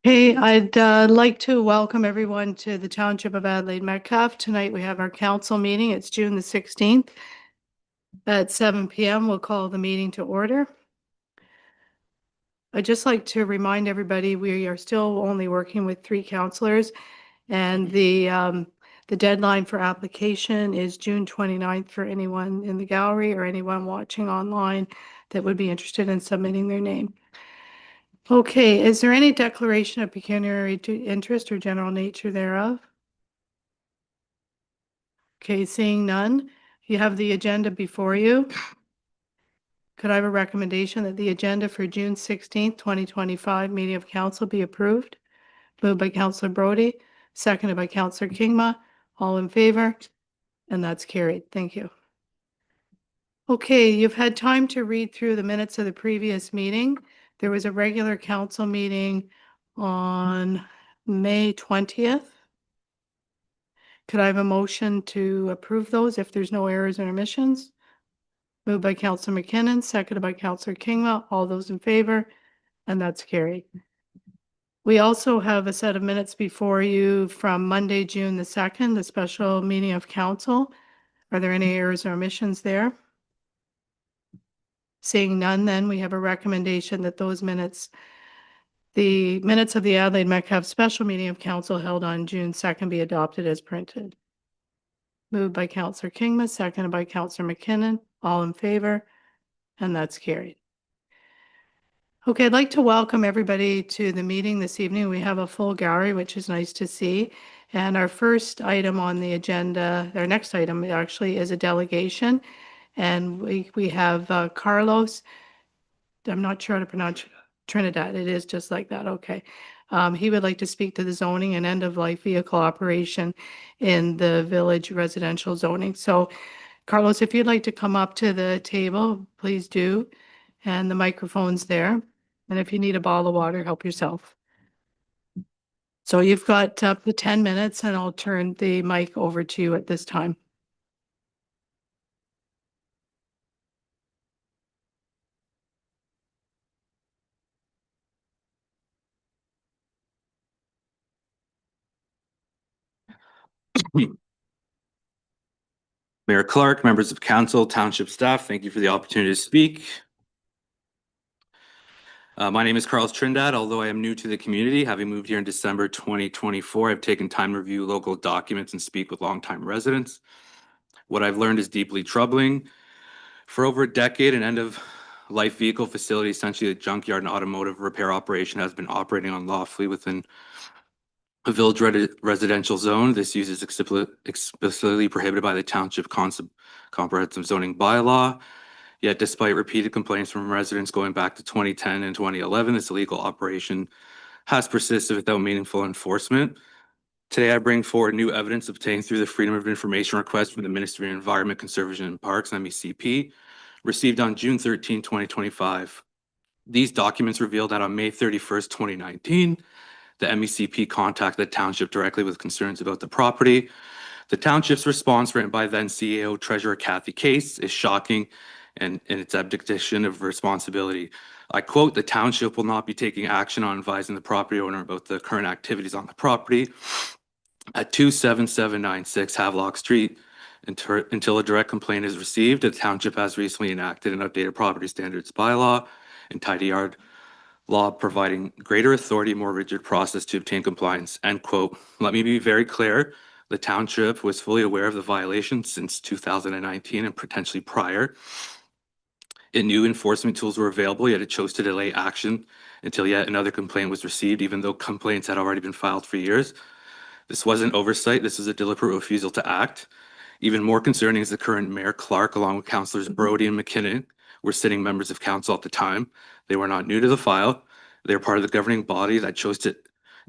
Hey, I'd like to welcome everyone to the Township of Adelaide Metcalfe. Tonight we have our council meeting. It's June the 16th at 7 p.m. We'll call the meeting to order. I'd just like to remind everybody we are still only working with 3 councillors, and the deadline for application is June 29th for anyone in the gallery or anyone watching online that would be interested in submitting their name. Okay, is there any declaration of pecuniary interest or general nature thereof? Okay, seeing none, you have the agenda before you. Could I have a recommendation that the agenda for June 16th, 2025 meeting of council be approved? Moved by Councillor Brody, seconded by Councillor Kingma. All in favor? And that's carried. Thank you. Okay, you've had time to read through the minutes of the previous meeting. There was a regular council meeting on May 20th. Could I have a motion to approve those if there's no errors or omissions? Moved by Councillor McKinnon, seconded by Councillor Kingma. All those in favor? And that's carried. We also have a set of minutes before you from Monday, June the 2nd, the special meeting of council. Are there any errors or omissions there? Seeing none, then we have a recommendation that those minutes, the minutes of the Adelaide Metcalfe special meeting of council held on June 2nd be adopted as printed. Moved by Councillor Kingma, seconded by Councillor McKinnon. All in favor? And that's carried. Okay, I'd like to welcome everybody to the meeting this evening. We have a full gallery, which is nice to see. And our first item on the agenda, our next item actually is a delegation. And we have Carlos, I'm not sure how to pronounce Trinidad. It is just like that. Okay. He would like to speak to the zoning and end-of-life vehicle operation in the village residential zoning. So Carlos, if you'd like to come up to the table, please do. And the microphone's there. And if you need a bottle of water, help yourself. So you've got up to 10 minutes, and I'll turn the mic over to you at this time. Mayor Clark, members of council, township staff, thank you for the opportunity to speak. My name is Carlos Trinidad. Although I am new to the community, having moved here in December 2024, I've taken time to review local documents and speak with longtime residents. What I've learned is deeply troubling. For over a decade, an end-of-life vehicle facility, essentially a junkyard and automotive repair operation, has been operating unlawfully within a village residential zone. This use is explicitly prohibited by the township comprehensive zoning bylaw. Yet, despite repeated complaints from residents going back to 2010 and 2011, this illegal operation has persisted without meaningful enforcement. Today, I bring forward new evidence obtained through the Freedom of Information request from the Ministry of Environment, Conservation and Parks, MECP, received on June 13, 2025. These documents reveal that on May 31st, 2019, the MECP contacted the township directly with concerns about the property. The township's response, written by then CEO Treasurer Kathy Case, is shocking and in its abdication of responsibility. I quote, "The township will not be taking action on advising the property owner about the current activities on the property at 27796 Havelock Street until a direct complaint is received. The township has recently enacted an updated property standards bylaw and tidy yard law providing greater authority, more rigid process to obtain compliance," end quote. Let me be very clear. The township was fully aware of the violation since 2019 and potentially prior. It knew enforcement tools were available, yet it chose to delay action until yet another complaint was received, even though complaints had already been filed for years. This wasn't oversight. This is a deliberate refusal to act. Even more concerning is the current Mayor Clark, along with Councillors Brody and McKinnon, were sitting members of council at the time. They were not new to the file. They're part of the governing body that chose to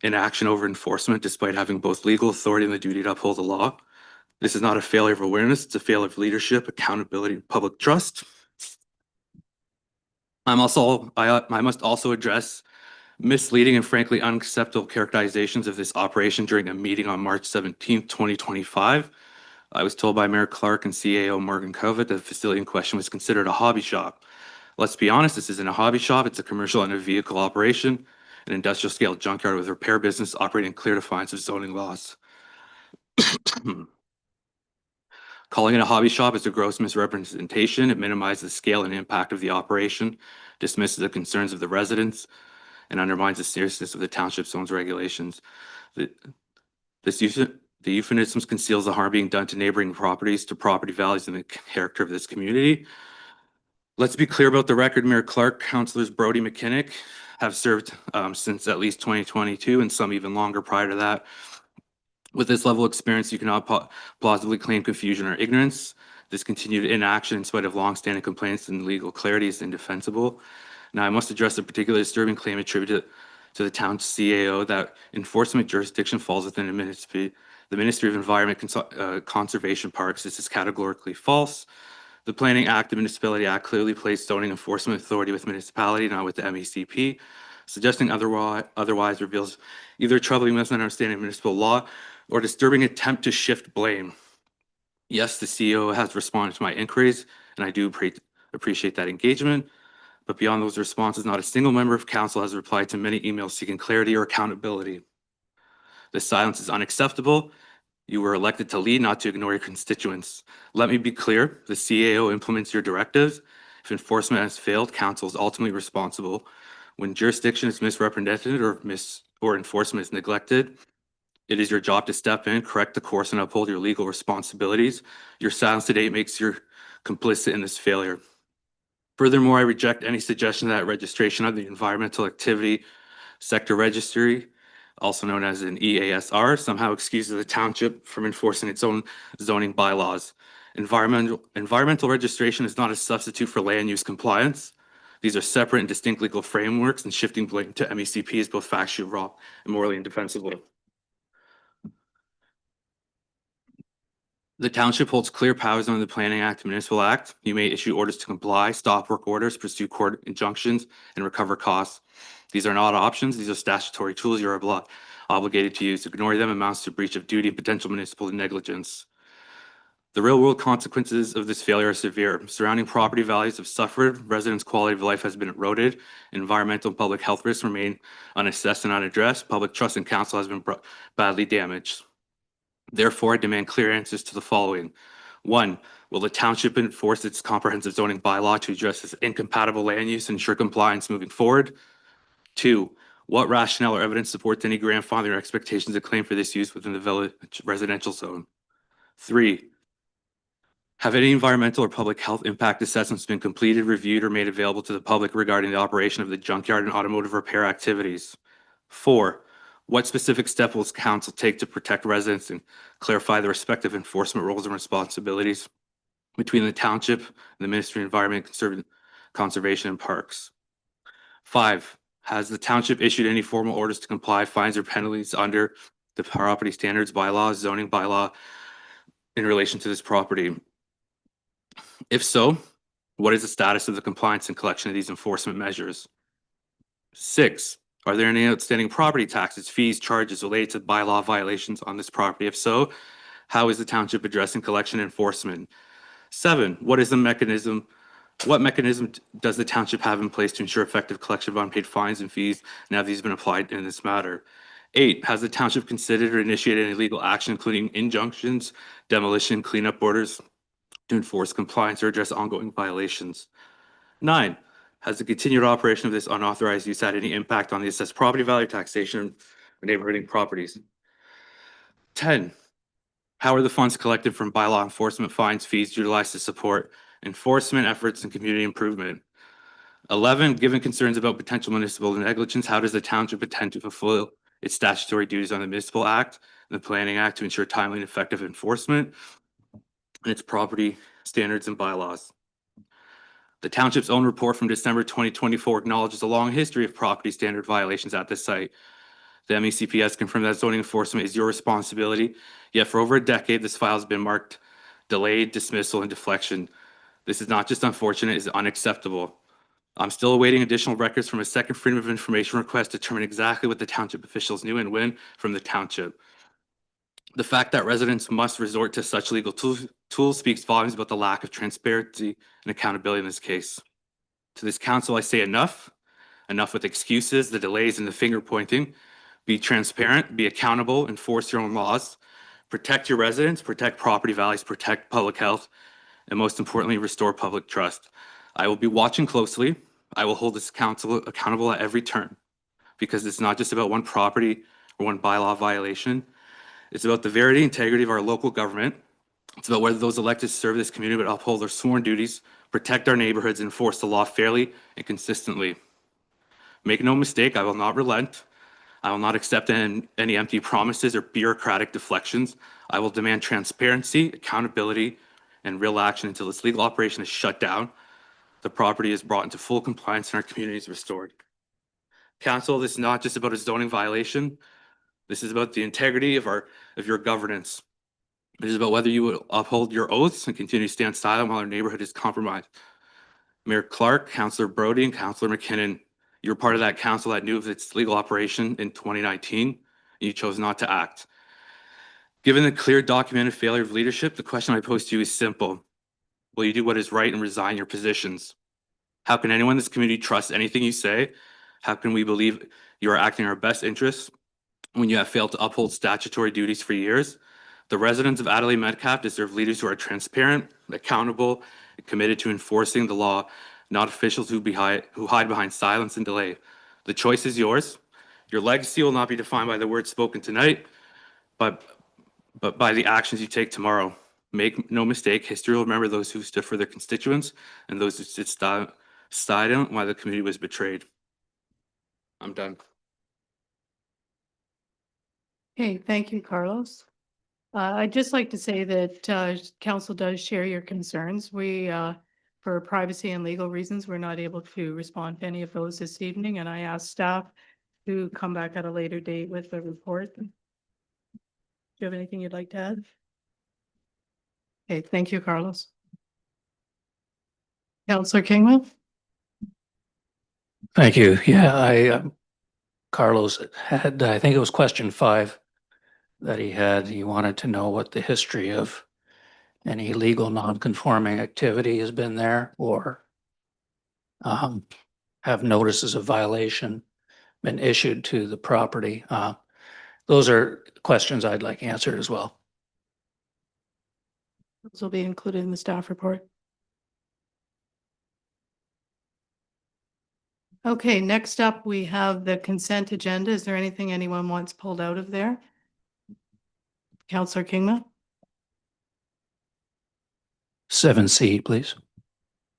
inaction over enforcement, despite having both legal authority and the duty to uphold the law. This is not a failure of awareness. It's a failure of leadership, accountability, and public trust. I must also address misleading and frankly unacceptable characterizations of this operation during a meeting on March 17th, 2025. I was told by Mayor Clark and CAO Morgan Kovac that the facility in question was considered a hobby shop. Let's be honest, this isn't a hobby shop. It's a commercial and a vehicle operation. an industrial scale junkyard with repair business operating in clear defiance of zoning laws. Calling it a hobby shop is a gross misrepresentation. It minimizes the scale and impact of the operation, dismisses the concerns of the residents, and undermines the seriousness of the township zone's regulations. The euphemisms conceals the harm being done to neighboring properties, to property values, and the character of this community. Let's be clear about the record. Mayor Clark, Councillors Brody, McKinnick have served since at least 2022, and some even longer prior to that. With this level of experience, you cannot plausibly claim confusion or ignorance. This continued inaction in spite of longstanding complaints and legal clarity is indefensible. Now, I must address a particularly disturbing claim attributed to the town's CAO that enforcement jurisdiction falls within the Ministry of Environment Conservation Parks. This is categorically false. The Planning Act, the Municipality Act clearly placed zoning enforcement authority with municipality, not with the MECP. Suggesting otherwise reveals either a troubling misunderstanding of municipal law or disturbing attempt to shift blame. Yes, the CEO has responded to my inquiries, and I do appreciate that engagement. But beyond those responses, not a single member of council has replied to many emails seeking clarity or accountability. This silence is unacceptable. You were elected to lead, not to ignore your constituents. Let me be clear, the CAO implements your directives. If enforcement has failed, council is ultimately responsible. When jurisdiction is misrepresented or enforcement is neglected, it is your job to step in, correct the course, and uphold your legal responsibilities. Your silence today makes you complicit in this failure. Furthermore, I reject any suggestion that registration of the Environmental Activity Sector Registry, also known as an EASR, somehow excuses the township from enforcing its own zoning bylaws. Environmental registration is not a substitute for land use compliance. These are separate and distinct legal frameworks, and shifting blame to MECP is both factually wrong and morally indefensible. The township holds clear powers under the Planning Act and Municipal Act. You may issue orders to comply, stop work orders, pursue court injunctions, and recover costs. These are not options. These are statutory tools you are obligated to use. Ignoring them amounts to breach of duty and potential municipal negligence. The real-world consequences of this failure are severe. Surrounding property values have suffered, residents' quality of life has been eroded, environmental and public health risks remain unassessed and unaddressed, public trust in council has been badly damaged. Therefore, I demand clear answers to the following. 1, will the township enforce its comprehensive zoning bylaw to address this incompatible land use and ensure compliance moving forward? 2, what rationale or evidence supports any grandfathering or expectations of claim for this use within the village residential zone? 3, have any environmental or public health impact assessments been completed, reviewed, or made available to the public regarding the operation of the junkyard and automotive repair activities? 4, what specific steps will council take to protect residents and clarify the respective enforcement roles and responsibilities between the township and the Ministry of Environment, Conservation, and Parks? 5, has the township issued any formal orders to comply, fines, or penalties under the property standards bylaw, zoning bylaw in relation to this property? If so, what is the status of the compliance and collection of these enforcement measures? 6, are there any outstanding property taxes, fees, charges related to bylaw violations on this property? If so, how is the township addressing collection enforcement? 7, what mechanism does the township have in place to ensure effective collection of unpaid fines and fees, and have these been applied in this matter? 8, has the township considered or initiated any legal action, including injunctions, demolition, cleanup orders, to enforce compliance or address ongoing violations? 9, has the continued operation of this unauthorized use had any impact on the assessed property value, taxation, or neighborhooding properties? 10, how are the funds collected from bylaw enforcement fines, fees utilized to support enforcement efforts and community improvement? 11, given concerns about potential municipal negligence, how does the township intend to fulfill its statutory duties on the Municipal Act and the Planning Act to ensure timely and effective enforcement and its property standards and bylaws? The township's own report from December 2024 acknowledges a long history of property standard violations at this site. The MECP has confirmed that zoning enforcement is your responsibility, yet for over a decade, this file has been marked delayed, dismissal, and deflection. This is not just unfortunate, it's unacceptable. I'm still awaiting additional records from a second Freedom of Information request to determine exactly what the township officials knew and when from the township. The fact that residents must resort to such legal tools speaks volumes about the lack of transparency and accountability in this case. To this council, I say enough. Enough with excuses, the delays, and the finger pointing. Be transparent, be accountable, enforce your own laws, protect your residents, protect property values, protect public health, and most importantly, restore public trust. I will be watching closely. I will hold this council accountable at every turn, because it's not just about one property or one bylaw violation. It's about the verity and integrity of our local government. It's about whether those elected to serve this community would uphold their sworn duties, protect our neighborhoods, and enforce the law fairly and consistently. Make no mistake, I will not relent. I will not accept any empty promises or bureaucratic deflections. I will demand transparency, accountability, and real action until this legal operation is shut down, the property is brought into full compliance, and our community is restored. Council, this is not just about a zoning violation. This is about the integrity of your governance. It is about whether you will uphold your oaths and continue to stand silent while our neighborhood is compromised. Mayor Clark, Councillor Brody, and Councillor McKinnon, you're part of that council that knew of its legal operation in 2019, and you chose not to act. Given the clear documented failure of leadership, the question I pose to you is simple. Will you do what is right and resign your positions? How can anyone in this community trust anything you say? How can we believe you are acting in our best interests when you have failed to uphold statutory duties for years? The residents of Adelaide Metcalfe deserve leaders who are transparent, accountable, and committed to enforcing the law, not officials who hide behind silence and delay. The choice is yours. Your legacy will not be defined by the words spoken tonight, but by the actions you take tomorrow. Make no mistake, history will remember those who stood for their constituents and those who stood silent while the community was betrayed. I'm done. Okay, thank you, Carlos. I'd just like to say that council does share your concerns. We, for privacy and legal reasons, we're not able to respond to any of those this evening, and I asked staff to come back at a later date with the report. Do you have anything you'd like to add? Okay, thank you, Carlos. Councillor Kingman? Thank you. Yeah, Carlos had, I think it was question 5 that he had. He wanted to know what the history of any legal non-conforming activity has been there, or have notices of violation been issued to the property. Those are questions I'd like answered as well. This will be included in the staff report. Okay, next up, we have the consent agenda. Is there anything anyone wants pulled out of there? Councillor Kingman? 7C, please.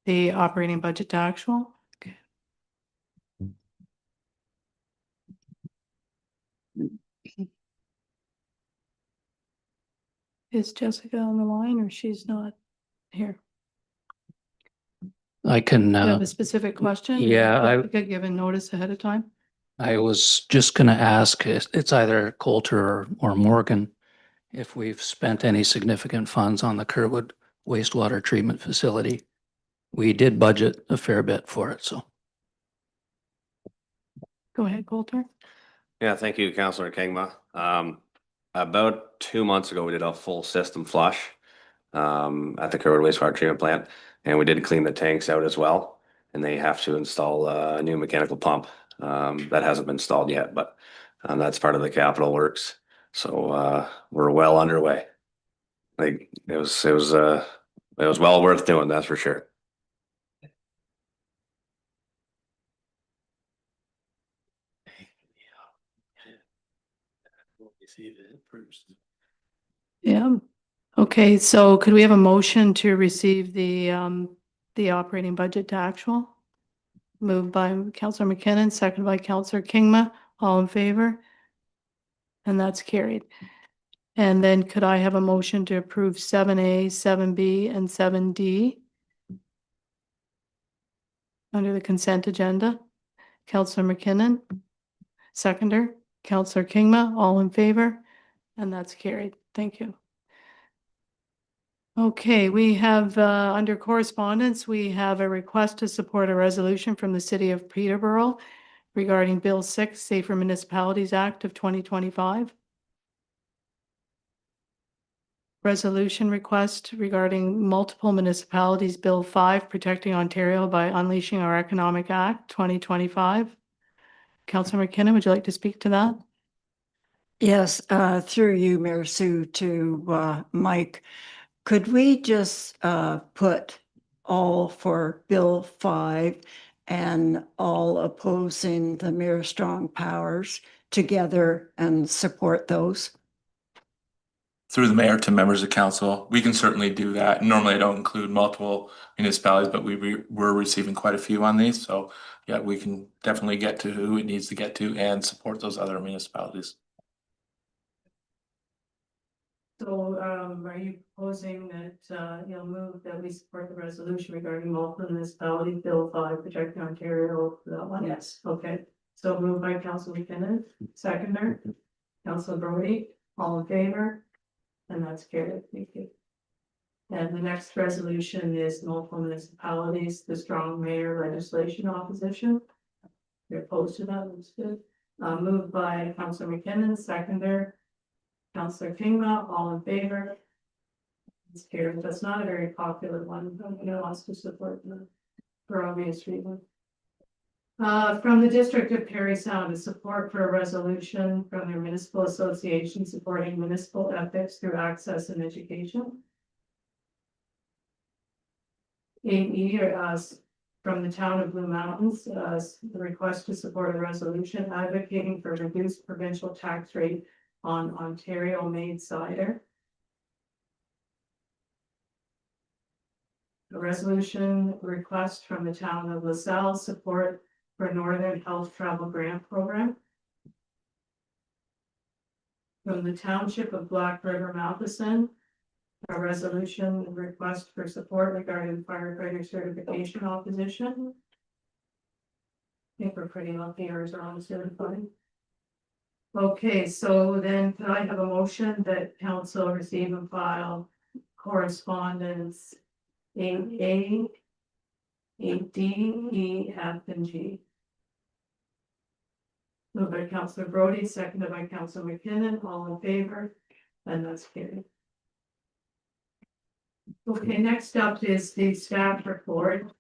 The operating budget to actual? Okay. Is Jessica on the line or she's not here? I can, Do you have a specific question? yeah, Get given notice ahead of time? I was just going to ask, it's either Coulter or Morgan, if we've spent any significant funds on the Kerwood wastewater treatment facility. We did budget a fair bit for it, so. Go ahead, Coulter. Yeah, thank you, Councillor Kingma. About 2 months ago, we did a full system flush at the Kerwood wastewater treatment plant, and we did clean the tanks out as well. And they have to install a new mechanical pump that hasn't been installed yet, but that's part of the capital works. So we're well underway. Like it was well worth doing, that's for sure. Yeah. Okay, so could we have a motion to receive the operating budget to actual? Moved by Councillor McKinnon, seconded by Councillor Kingma. All in favor? And that's carried. And then could I have a motion to approve 7A, 7B, and 7D under the consent agenda? Councillor McKinnon, seconder, Councillor Kingma, all in favor? And that's carried. Thank you. Okay, we have, under correspondence, we have a request to support a resolution from the City of Peterborough regarding Bill 6, Safer Municipalities Act of 2025. resolution request regarding multiple municipalities Bill 5, Protecting Ontario by Unleashing Our Economic Act 2025. Councillor McKinnon, would you like to speak to that? Yes, through you, Mayor Sue, to Mike. Could we just put all for Bill 5 and all opposing the Mayor Strong powers together and support those? Through the mayor to members of council, we can certainly do that. Normally, I don't include multiple municipalities, but we're receiving quite a few on these. So yeah, we can definitely get to who it needs to get to and support those other municipalities. So, are you proposing that, you'll move that we support the resolution regarding multiple municipalities Bill 5, Protecting Ontario, that one? Yes. Okay, so moved by Councillor McKinnon, seconder, Councillor Brody, all in favor? And that's carried, thank you. And the next resolution is multiple municipalities, the strong mayor legislation opposition. You're opposed to that, that's good. Moved by Councillor McKinnon, seconder, Councillor Kingma, all in favor? It's carried, that's not a very popular one, but no one wants to support that for obvious reasons. From the District of Parry Sound, is support for a resolution from their municipal association supporting municipal ethics through access and education. 8E from the town of Blue Mountains, the request to support a resolution advocating for reduced provincial tax rate on Ontario-made cider. A resolution request from the town of LaSalle support for Northern Health Travel Grant Program. From the Township of Black River Matheson, a resolution request for support regarding firefighter certification opposition. I think we're pretty lucky ours are all certified. Okay, so then can I have a motion that council receive and file correspondence 8A, 8D, E, F, and G? Moved by Councillor Brody, seconded by Councillor McKinnon, all in favor, and that's carried. Okay, next up is the staff report.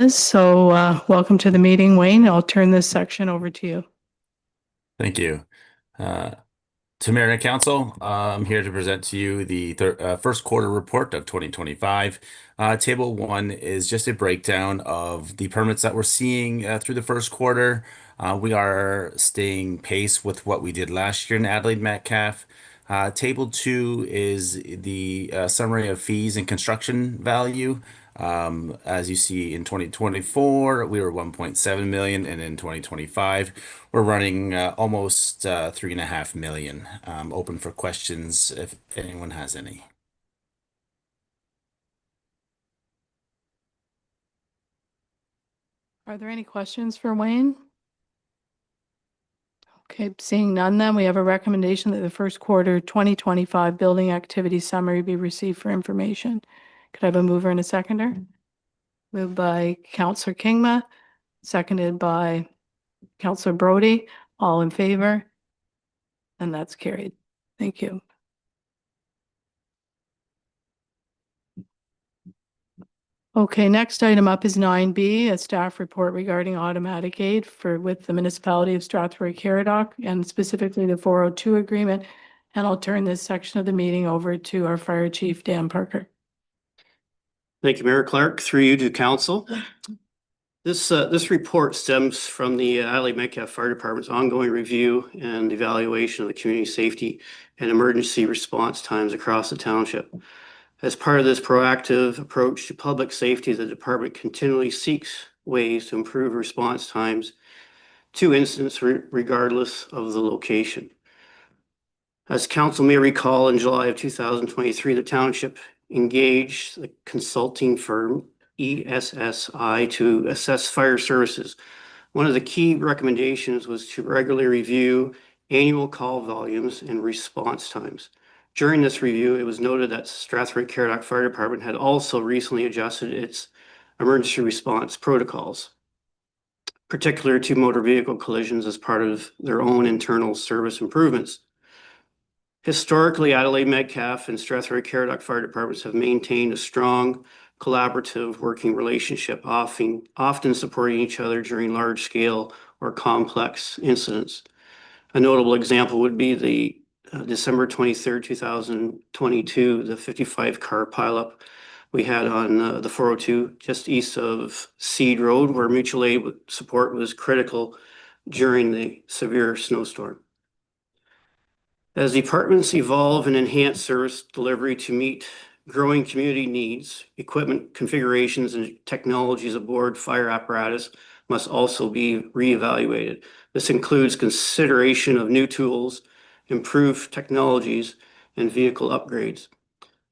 So, welcome to the meeting, Wayne. I'll turn this section over to you. Thank you. To Mayor and Council, I'm here to present to you the first quarter report of 2025. Table 1 is just a breakdown of the permits that we're seeing through the first quarter. We are staying pace with what we did last year in Adelaide Metcalfe. Table 2 is the summary of fees and construction value. As you see in 2024, we were 1.7 million, and in 2025, we're running almost 3.5 million. Open for questions if anyone has any. Are there any questions for Wayne? Okay, seeing none, then we have a recommendation that the first quarter 2025 building activity summary be received for information. Could I have a mover and a seconder? Moved by Councillor Kingma, seconded by Councillor Brody, all in favor? And that's carried. Thank you. Okay, next item up is 9B, a staff report regarding automatic aid with the municipality of Strathroy-Caradoc and specifically the 402 agreement. And I'll turn this section of the meeting over to our Fire Chief, Dan Parker. Thank you, Mayor Clark. Through you to council. This report stems from the Adelaide Metcalfe Fire Department's ongoing review and evaluation of the community safety and emergency response times across the township. As part of this proactive approach to public safety, the department continually seeks ways to improve response times to incidents regardless of the location. As council may recall, in July of 2023, the township engaged the consulting firm ESSI to assess fire services. One of the key recommendations was to regularly review annual call volumes and response times. During this review, it was noted that Strathroy-Caradoc Fire Department had also recently adjusted its emergency response protocols. particular to motor vehicle collisions as part of their own internal service improvements. Historically, Adelaide Metcalfe and Strathroy Caradoc Fire Departments have maintained a strong collaborative working relationship, often supporting each other during large-scale or complex incidents. A notable example would be the December 23rd, 2022, the 55-car pileup we had on the 402 just east of Seed Road, where mutual aid support was critical during the severe snowstorm. As departments evolve and enhance service delivery to meet growing community needs, equipment configurations and technologies aboard fire apparatus must also be reevaluated. This includes consideration of new tools, improved technologies, and vehicle upgrades.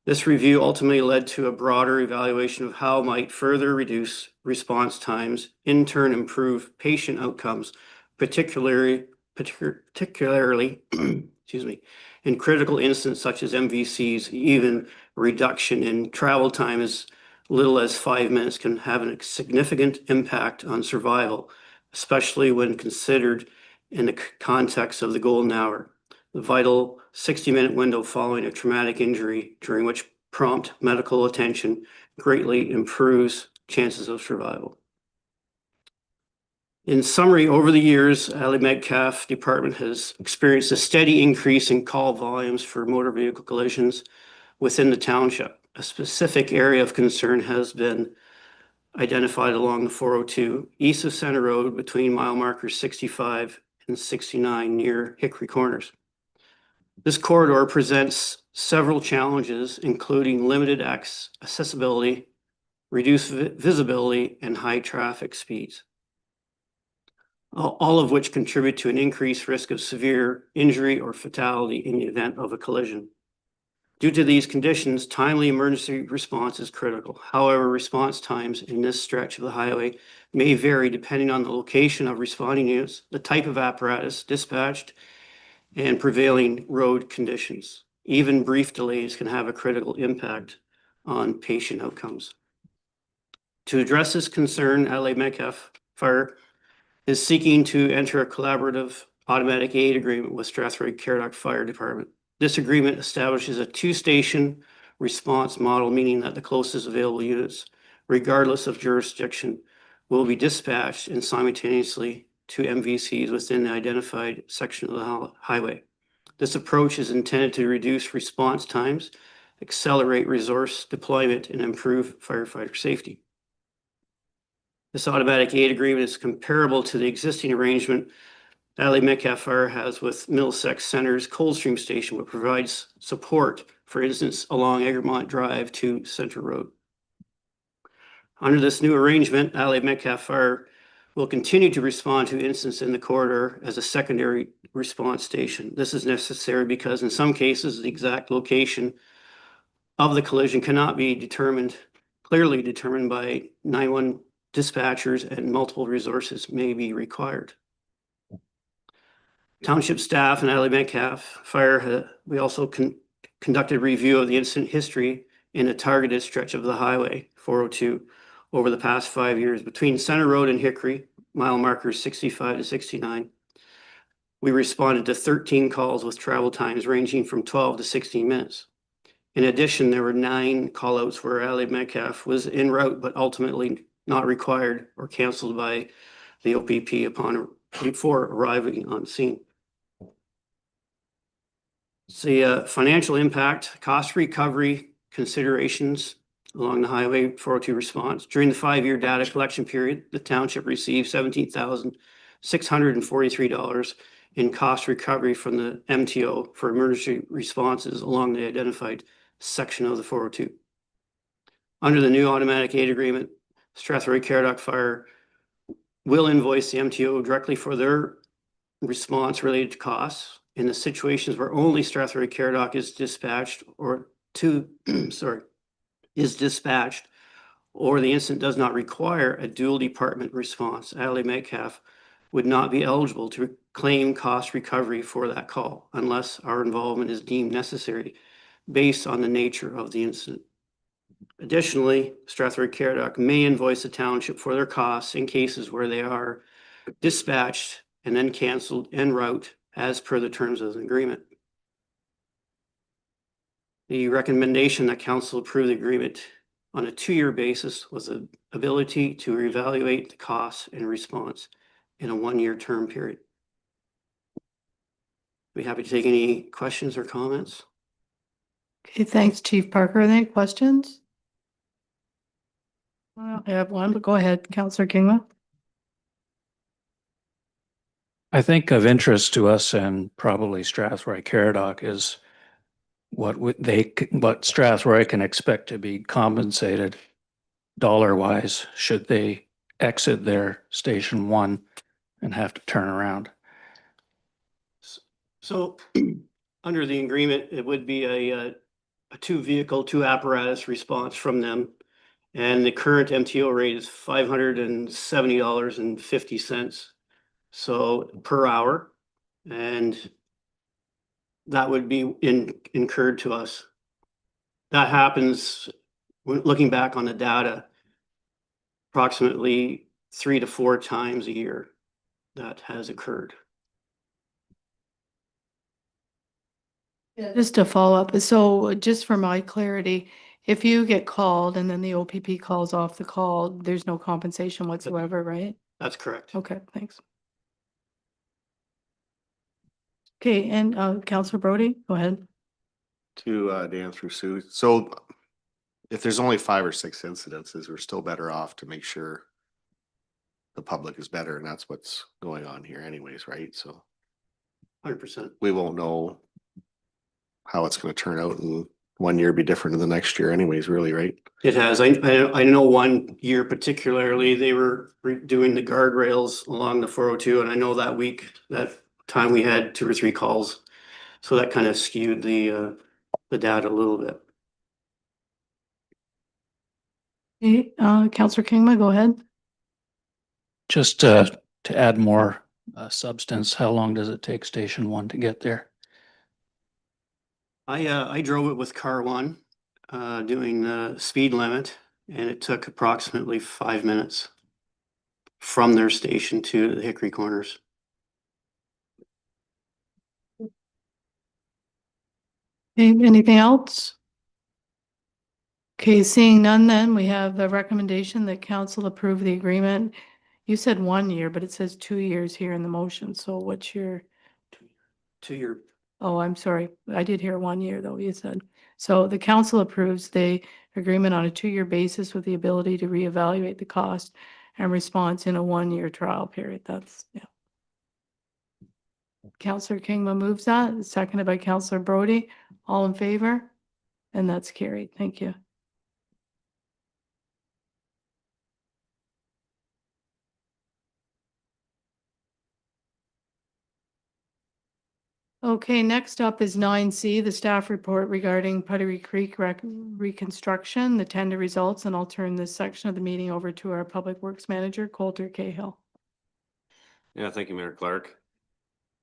This review ultimately led to a broader evaluation of how might further reduce response times, in turn improve patient outcomes, particularly excuse me, in critical instances such as MVCs. Even reduction in travel time as little as 5 minutes can have a significant impact on survival, especially when considered in the context of the golden hour, the vital 60-minute window following a traumatic injury, during which prompt medical attention greatly improves chances of survival. In summary, over the years, Adelaide Metcalfe Department has experienced a steady increase in call volumes for motor vehicle collisions within the township. A specific area of concern has been identified along the 402 east of Center Road between mile markers 65 and 69 near Hickory Corners. This corridor presents several challenges, including limited accessibility, reduced visibility, and high traffic speeds, all of which contribute to an increased risk of severe injury or fatality in the event of a collision. Due to these conditions, timely emergency response is critical. However, response times in this stretch of the highway may vary depending on the location of responding units, the type of apparatus dispatched, and prevailing road conditions. Even brief delays can have a critical impact on patient outcomes. To address this concern, Adelaide Metcalfe Fire is seeking to enter a collaborative automatic aid agreement with Strathroy Caradoc Fire Department. This agreement establishes a two-station response model, meaning that the closest available units, regardless of jurisdiction, will be dispatched and simultaneously to MVCs within the identified section of the highway. This approach is intended to reduce response times, accelerate resource deployment, and improve firefighter safety. This automatic aid agreement is comparable to the existing arrangement Adelaide Metcalfe Fire has with Middlesex Center's Coldstream Station, which provides support, for instance, along Egremont Drive to Center Road. Under this new arrangement, Adelaide Metcalfe Fire will continue to respond to incidents in the corridor as a secondary response station. This is necessary because in some cases, the exact location of the collision cannot be clearly determined by 911 dispatchers, and multiple resources may be required. Township staff and Adelaide Metcalfe Fire, we also conducted a review of the incident history in a targeted stretch of the highway 402 over the past 5 years between Center Road and Hickory, mile markers 65 to 69. We responded to 13 calls with travel times ranging from 12 to 16 minutes. In addition, there were 9 callouts where Adelaide Metcalfe was en route, but ultimately not required or canceled by the OPP before arriving on scene. The financial impact, cost recovery considerations along the Highway 402 response. During the 5-year data collection period, the township received $17,643 in cost recovery from the MTO for emergency responses along the identified section of the 402. Under the new automatic aid agreement, Strathroy Caradoc Fire will invoice the MTO directly for their response related to costs in the situations where only Strathroy Caradoc is dispatched or or the incident does not require a dual department response. Adelaide Metcalfe would not be eligible to claim cost recovery for that call unless our involvement is deemed necessary based on the nature of the incident. Additionally, Strathroy Caradoc may invoice the township for their costs in cases where they are dispatched, and then canceled en route as per the terms of the agreement. The recommendation that council approve the agreement on a 2-year basis was the ability to reevaluate the costs and response in a 1-year term period. Be happy to take any questions or comments. Okay, thanks, Chief Parker. Are there any questions? Well, I have one, but go ahead, Councillor Kingma. I think of interest to us and probably Strathroy Caradoc is what what Strathroy can expect to be compensated dollar wise should they exit their station one and have to turn around. So under the agreement, it would be a 2-vehicle, 2-apparatus response from them. And the current MTO rate is $570.50. So per hour. And that would be incurred to us. That happens, looking back on the data, approximately 3 to 4 times a year that has occurred. Just to follow up, so just for my clarity, if you get called and then the OPP calls off the call, there's no compensation whatsoever, right? That's correct. Okay, thanks. Okay, and Councillor Brody, go ahead. To Dan through Sue. So if there's only 5 or 6 incidences, we're still better off to make sure the public is better, and that's what's going on here anyways, right? So 100%. we won't know how it's going to turn out in 1 year, be different in the next year anyways, really, right? It has. I know 1 year particularly, they were doing the guardrails along the 402, and I know that week, that time we had 2 or 3 calls. So that kind of skewed the data a little bit. Okay, Councillor Kingma, go ahead. Just to add more substance, how long does it take station one to get there? I drove it with car 1, doing the speed limit, and it took approximately 5 minutes from their station to the Hickory Corners. Okay, anything else? Okay, seeing none, then we have the recommendation that council approve the agreement. You said 1 year, but it says 2 years here in the motion. So what's your, 2 year. oh, I'm sorry. I did hear 1 year though, you said. So the council approves the agreement on a 2-year basis with the ability to reevaluate the cost and response in a 1-year trial period. That's, yeah. Councillor Kingma moves that, seconded by Councillor Brody. All in favor? And that's carried. Thank you. Okay, next up is 9C, the staff report regarding Puttery Creek reconstruction, the tender results, and I'll turn this section of the meeting over to our Public Works Manager, Coulter Cahill. Yeah, thank you, Mayor Clark.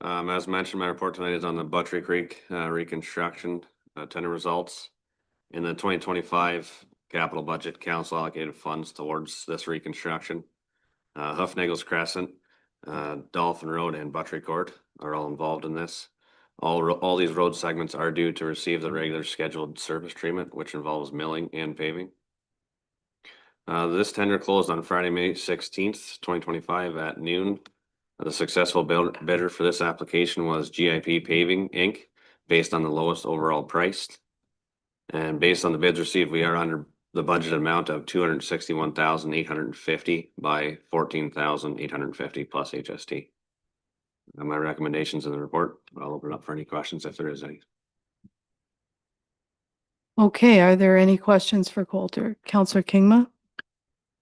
As mentioned, my report tonight is on the Buttery Creek reconstruction tender results. In the 2025 capital budget, council allocated funds towards this reconstruction. Hoofnagels Crescent, Dolphin Road, and Buttery Court are all involved in this. All these road segments are due to receive the regular scheduled surface treatment, which involves milling and paving. This tender closed on Friday, May 16th, 2025 at noon. The successful bidder for this application was GIP Paving, Inc., based on the lowest overall price. And based on the bids received, we are under the budget amount of $261,850 by $14,850 plus HST. And my recommendations in the report. I'll open it up for any questions if there is any. Okay, are there any questions for Coulter? Councillor Kingma?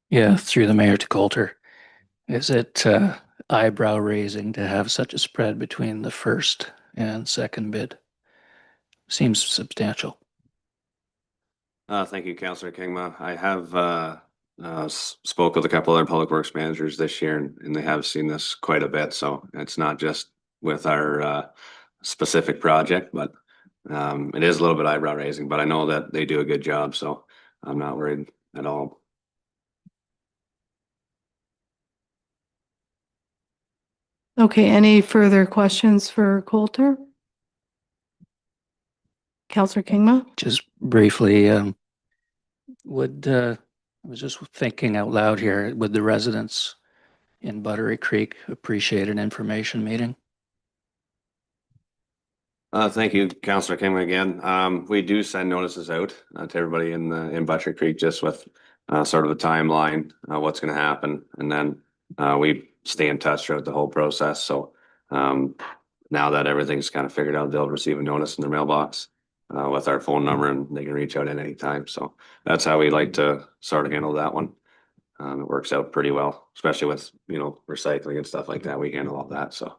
Yeah, through the mayor to Coulter. Is it eyebrow raising to have such a spread between the first and second bid? Seems substantial. Thank you, Councillor Kingma. I have spoke with a couple other public works managers this year, and they have seen this quite a bit. So it's not just with our specific project, but it is a little bit eyebrow raising. But I know that they do a good job, so I'm not worried at all. Okay, any further questions for Coulter? Counselor Kingma? Just briefly, I was just thinking out loud here, would the residents in Buttery Creek appreciate an information meeting? Thank you, Councillor Kim again. We do send notices out to everybody in Butcher Creek, just with sort of a timeline, what's gonna happen, and then we stay in touch throughout the whole process. So now that everything's kind of figured out, they'll receive a notice in their mailbox with our phone number, and they can reach out at any time. So that's how we like to sort of handle that one. It works out pretty well, especially with, you know, recycling and stuff like that. We handle all that, so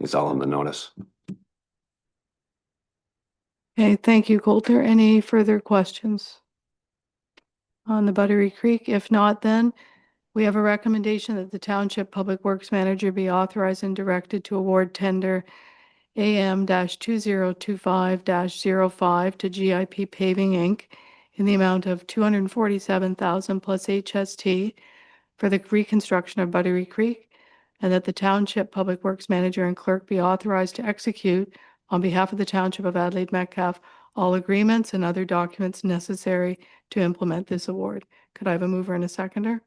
it's all on the notice. Okay, thank you, Coulter. Any further questions on the Buttery Creek? If not, then we have a recommendation that the Township Public Works Manager be authorized and directed to award tender AM-2025-05 to GIP Paving, Inc. in the amount of $247,000 plus HST for the reconstruction of Buttery Creek, and that the Township Public Works Manager and Clerk be authorized to execute on behalf of the Township of Adelaide Metcalfe all agreements and other documents necessary to implement this award. Could I have a mover and a seconder?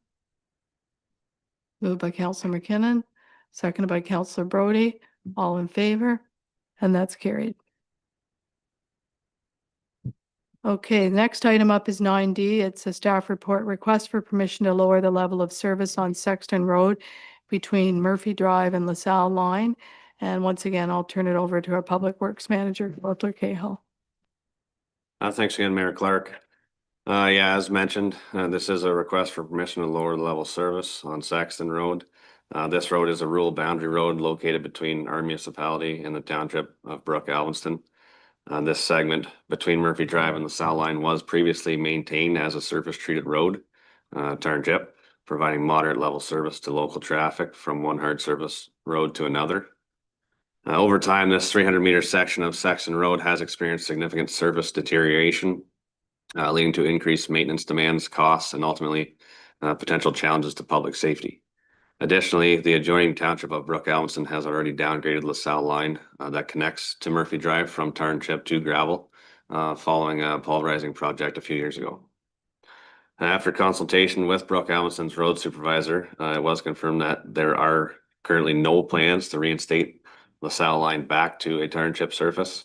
Moved by Councillor McKinnon, seconded by Councillor Brody. All in favor? And that's carried. Okay, the next item up is 9D. It's a staff report request for permission to lower the level of service on Sexton Road between Murphy Drive and LaSalle Line. And once again, I'll turn it over to our Public Works Manager, Coulter Cahill. Thanks again, Mayor Clark. Yeah, as mentioned, this is a request for permission to lower the level of service on Saxton Road. This road is a rural boundary road located between our municipality and the township of Brook Alvinston. This segment between Murphy Drive and the South Line was previously maintained as a surface treated road, township, providing moderate level service to local traffic from one hard service road to another. Over time, this 300-meter section of Saxton Road has experienced significant surface deterioration, leading to increased maintenance demands, costs, and ultimately potential challenges to public safety. Additionally, the adjoining township of Brook Alvinston has already downgraded LaSalle Line that connects to Murphy Drive from tar and chip to gravel, following a pulverizing project a few years ago. After consultation with Brook Alvinston's road supervisor, it was confirmed that there are currently no plans to reinstate LaSalle Line back to a tar and chip surface.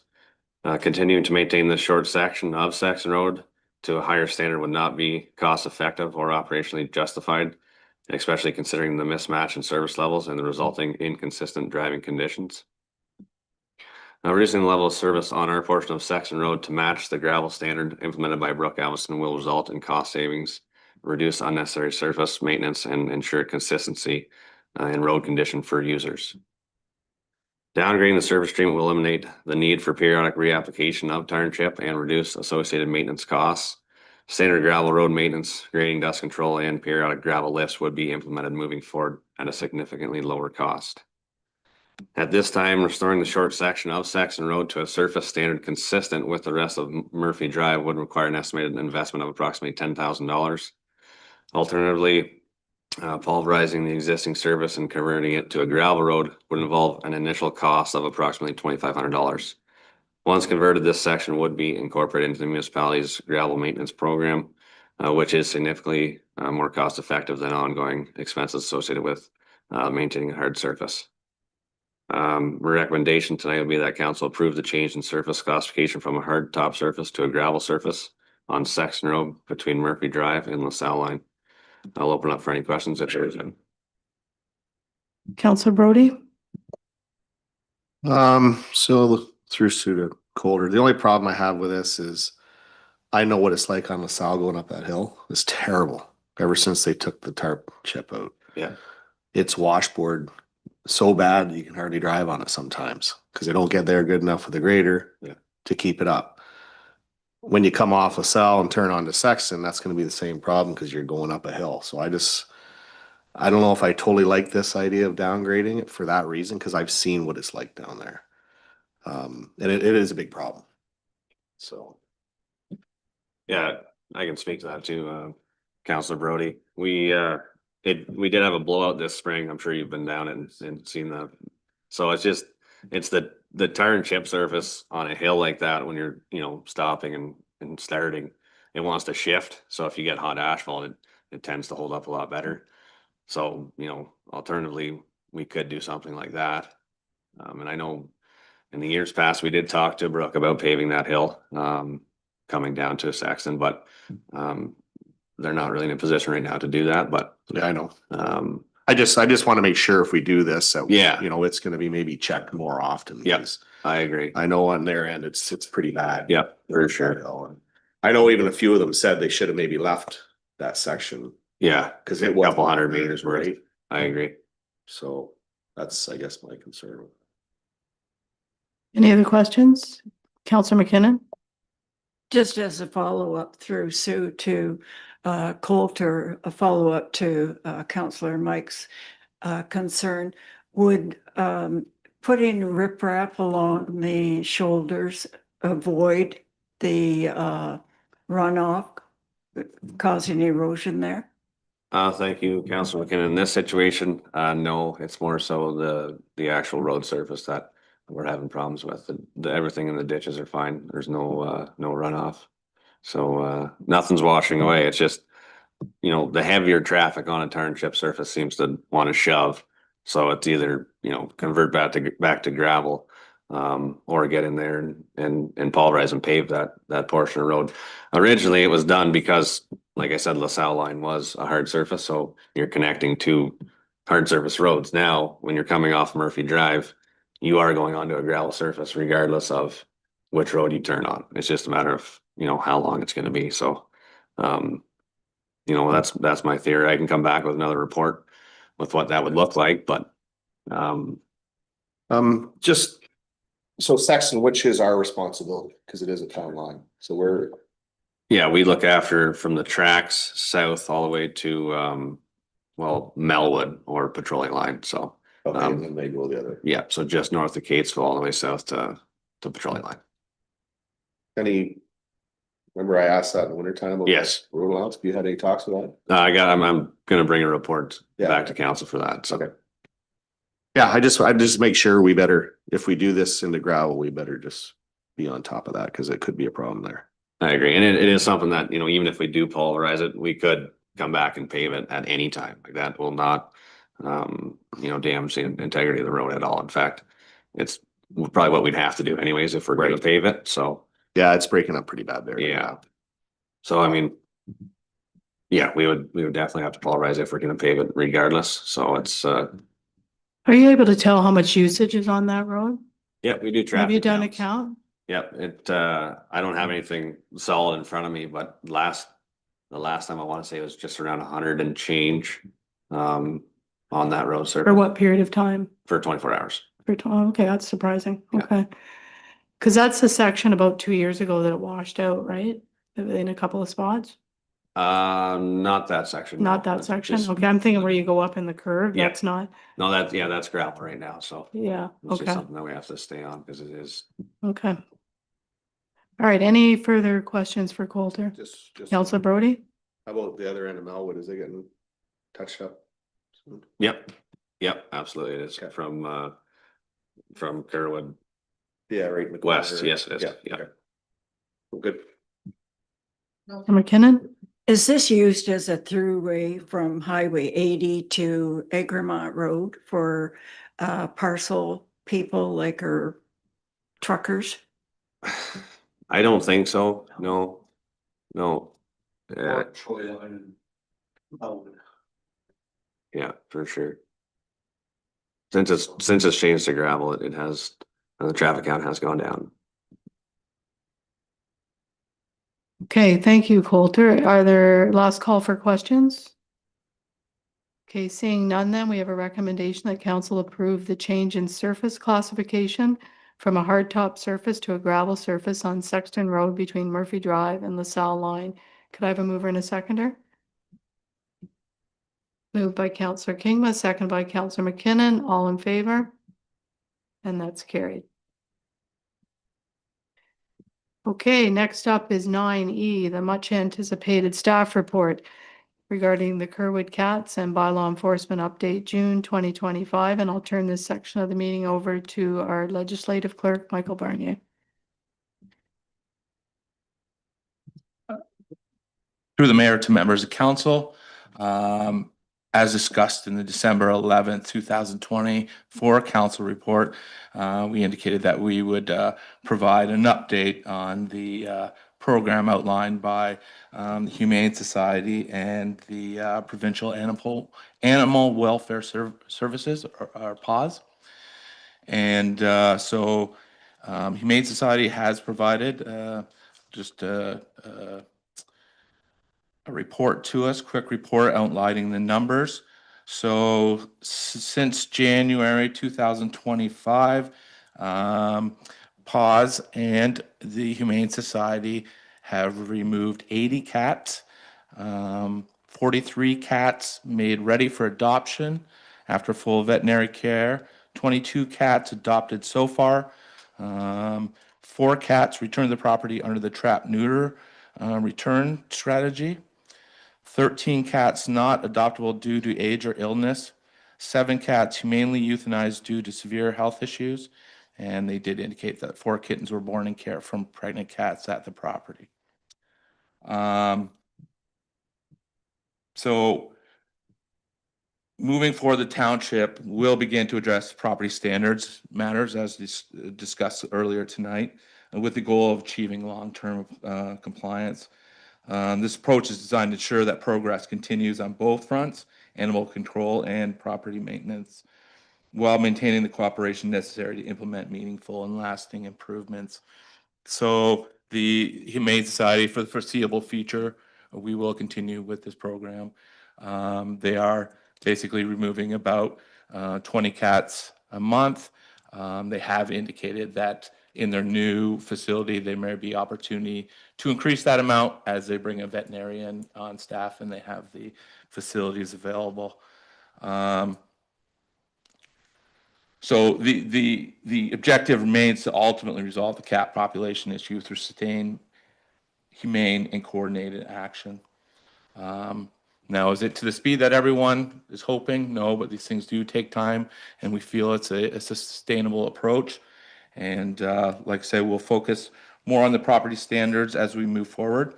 Continuing to maintain this short section of Saxon Road to a higher standard would not be cost effective or operationally justified, especially considering the mismatch in service levels and the resulting inconsistent driving conditions. Reducing the level of service on our portion of Saxon Road to match the gravel standard implemented by Brook Alvinston will result in cost savings, reduce unnecessary surface maintenance, and ensure consistency in road condition for users. Downgrading the service treatment will eliminate the need for periodic reapplication of tar and chip and reduce associated maintenance costs. Standard gravel road maintenance, grading, dust control, and periodic gravel lifts would be implemented moving forward at a significantly lower cost. At this time, restoring the short section of Saxon Road to a surface standard consistent with the rest of Murphy Drive would require an estimated investment of approximately $10,000. Alternatively, pulverizing the existing surface and converting it to a gravel road would involve an initial cost of approximately $2,500. Once converted, this section would be incorporated into the municipality's gravel maintenance program, which is significantly more cost effective than ongoing expenses associated with maintaining a hard surface. Recommendation tonight would be that council approve the change in surface classification from a hard top surface to a gravel surface on Sexton Road between Murphy Drive and LaSalle Line. I'll open up for any questions if there is any. Councillor Brody? So through Sue to Coulter, the only problem I have with this is I know what it's like on LaSalle going up that hill. It's terrible. Ever since they took the tarp chip out. Yeah. It's washboard so bad you can hardly drive on it sometimes because they don't get there good enough with the grader to keep it up. When you come off LaSalle and turn onto Sexton, that's going to be the same problem because you're going up a hill. So I don't know if I totally like this idea of downgrading it for that reason, because I've seen what it's like down there. And it is a big problem. So. Yeah, I can speak to that too, Councillor Brody. We did have a blowout this spring. I'm sure you've been down and seen the So it's the tire and chip surface on a hill like that when you're, stopping and starting, it wants to shift. So if you get hot asphalt, it tends to hold up a lot better. So, alternatively, we could do something like that. And I know in the years past, we did talk to Brooke about paving that hill, coming down to Saxon, but, they're not really in a position right now to do that, but, Yeah, I know. I just want to make sure if we do this, that, Yeah. it's gonna be maybe checked more often. Yep. because I agree. I know on their end, it's pretty bad. Yep, for sure. And I know even a few of them said they should have maybe left that section Yeah, because a it was couple hundred meters worth. right? I agree. So that's, I guess, my concern. Any other questions? Counselor McKinnon? Just as a follow-up through Sue to Coulter, a follow-up to Counselor Mike's concern, would putting riprap along the shoulders avoid the runoff causing erosion there? Thank you, Councilor McKinnon. In this situation, no, it's more so the actual road surface that we're having problems with. Everything in the ditches are fine. There's no runoff. So, nothing's washing away. It's just, the heavier traffic on a tire and chip surface seems to want to shove. So it's either, convert back to gravel, or get in there and pulverize and pave that portion of road. Originally, it was done because, like I said, LaSalle line was a hard surface, so you're connecting two hard surface roads. Now, when you're coming off Murphy Drive, you are going onto a gravel surface regardless of which road you turn on. It's just a matter of, how long it's gonna be, so, that's my theory. I can come back with another report with what that would look like, but, Just, so Saxon, which is our responsibility, because it is a town line, so we're, yeah, we look after from the tracks south all the way to, Melwood or Petroleum Line, so. okay, and then they go the other. Yeah, so just north of Catesville, all the way south to Petroleum Line. Remember I asked that in the wintertime? about Yes. Road allowance, have you had any talks with that? I'm gonna bring a report Yeah. back to council for that, so. Okay. Yeah, I just make sure we better, if we do this into gravel, we better just be on top of that, because it could be a problem there. I agree, and it is something that, even if we do pulverize it, we could come back and pave it at any time, like that will not, damage the integrity of the road at all. In fact, it's probably what we'd have to do anyways if we're gonna Right. pave it, so. Yeah, it's breaking up pretty bad there. Yeah. So I mean, yeah, we would definitely have to pulverize if we're gonna pave it regardless, so it's, Are you able to tell how much usage is on that road? yeah, we do traffic. Have you done a counts. count? Yep, I don't have anything solid in front of me, but the last time I wanna say it was just around 100 and change, on that road surface. For what period of time? For 24 hours. Okay, that's surprising. Yeah. Okay. Cause that's the section about 2 years ago that it washed out, right? In a couple of spots? Not that section. no. Not that That's section? just- Okay, I'm thinking where you go up in the curve. Yeah. That's not, No, that's gravel right now, so. yeah, It's just okay, something that we have to stay on because it is. okay. All right, any further questions for Coulter? Just. Counselor Brody? How about the other end of Melwood? Is it getting touched up? Yep, absolutely. It is Okay. from Kerwood. Yeah, right. in the West, corner. yes, it is. Yeah. okay. Well, good. McKinnon? Is this used as a throughway from Highway 80 to Egremont Road for parcel people like our truckers? I don't think so. No. Yeah, for sure. Since it's changed to gravel, it has, the traffic count has gone down. Okay, thank you, Coulter. Are there last call for questions? Okay, seeing none, then we have a recommendation that council approve the change in surface classification from a hardtop surface to a gravel surface on Sexton Road between Murphy Drive and LaSalle Line. Could I have a mover and a seconder? Moved by Councillor Kingma, second by Councillor McKinnon, all in favor? And that's carried. Okay, next up is 9E, the much anticipated staff report. regarding the Kerwood cats and bylaw enforcement update, June 2025. And I'll turn this section of the meeting over to our legislative clerk, Michael Barnier. Through the mayor to members of council, as discussed in the December 11th, 2024 council report, we indicated that we would provide an update on the program outlined by the Humane Society and the Provincial Animal Welfare Services, or PAWS. And so Humane Society has provided just a report to us, quick report outlining the numbers. So since January 2025, PAWS and the Humane Society have removed 80 cats, 43 cats made ready for adoption after full veterinary care, 22 cats adopted so far, 4 cats returned to the property under the trap neuter return strategy. 13 cats not adoptable due to age or illness, 7 cats humanely euthanized due to severe health issues, and they did indicate that 4 kittens were born in care from pregnant cats at the property. So moving forward, the township will begin to address property standards matters as discussed earlier tonight, with the goal of achieving long-term compliance. This approach is designed to ensure that progress continues on both fronts, animal control and property maintenance, while maintaining the cooperation necessary to implement meaningful and lasting improvements. So the Humane Society, for the foreseeable future, we will continue with this program. They are basically removing about 20 cats a month. They have indicated that in their new facility, there may be opportunity to increase that amount as they bring a veterinarian on staff and they have the facilities available. So the objective remains to ultimately resolve the cat population issue through sustained, humane, and coordinated action. Now, is it to the speed that everyone is hoping? No, but these things do take time, and we feel it's a sustainable approach. And like I said, we'll focus more on the property standards as we move forward.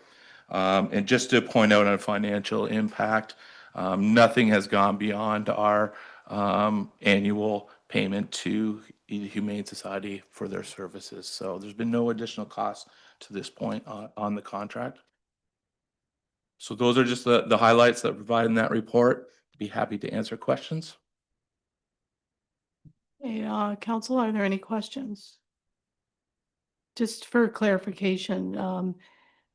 And just to point out on financial impact, nothing has gone beyond our annual payment to the Humane Society for their services. So there's been no additional cost to this point on the contract. So those are just the highlights that are provided in that report. Be happy to answer questions. Hey, council, are there any questions? Just for clarification,